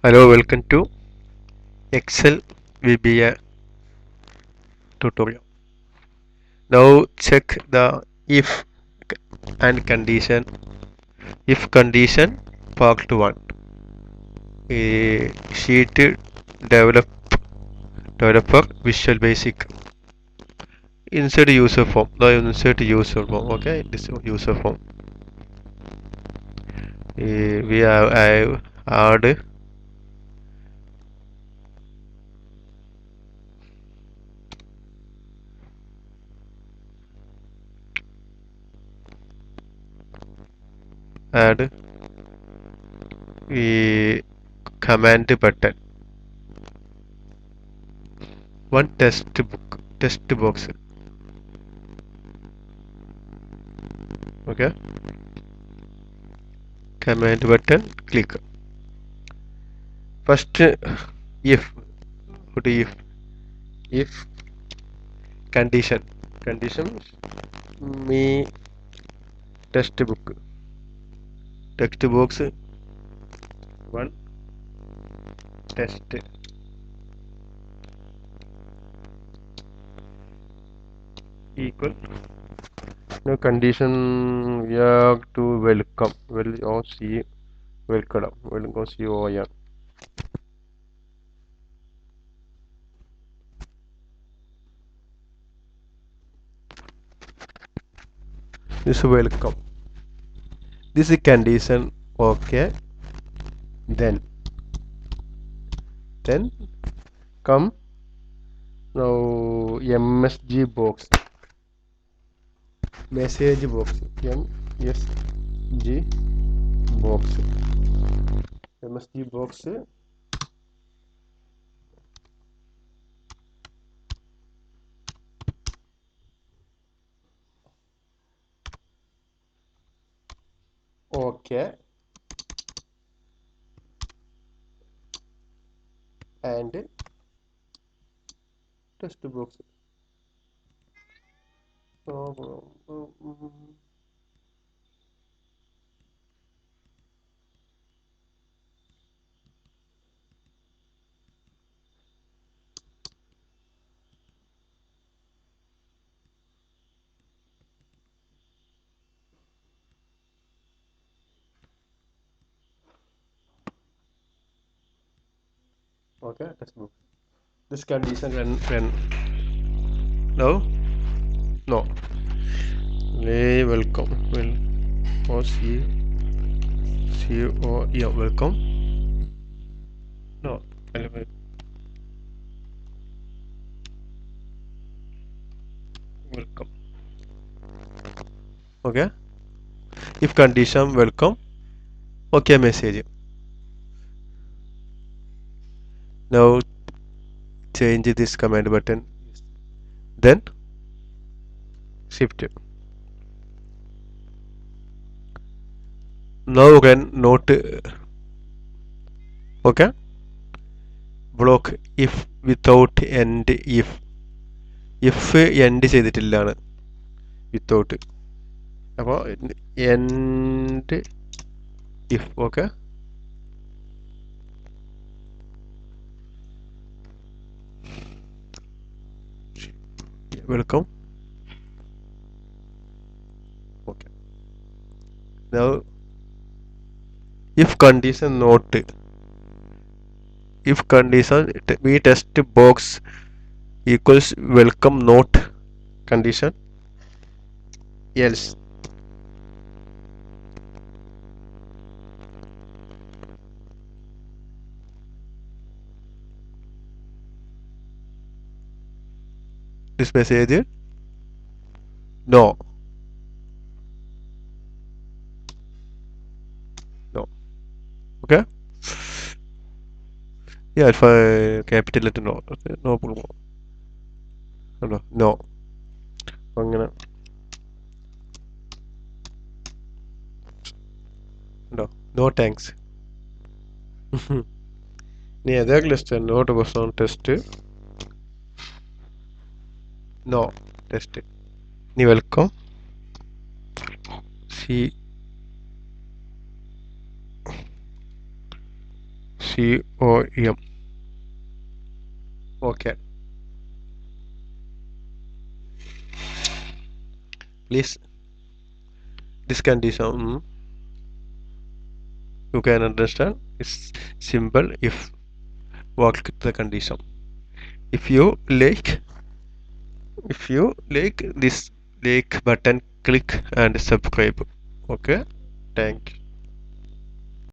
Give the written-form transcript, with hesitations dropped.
Hello, welcome to Excel Vba tutorial. Now check the if and condition. If condition part 1. A sheet developer Visual Basic. Insert user form. Now insert user form. Okay, this user form. We have I add a command button. One test box. Okay, command button. Click. First, if what if condition me textbox one test equal no condition we have to welcome or see welcome see this welcome this is condition. Okay, then come now msg box message box msg box msg box okay and text box. Okay, text box. This condition when no no welcome or yeah welcome no welcome. Okay, if condition welcome okay message. Now change this command button, then shift. Now run note. Okay, block if without end if end ചെയ്തിട്ടില്ലാണ് without അപ്പോൾ end if. Okay, welcome. Okay, now if condition not if condition we test box equals welcome not condition else this message no no. Okay, yeah if I capital letter no okay, no problem no അങ്ങനെ no no thanks. നീ ഏതായാലും list not പ്രശ്നം test no test നീ welcome see Okay, please this condition you can understand it's simple if work with the condition. If you like this like button, click and subscribe. Okay, thank you.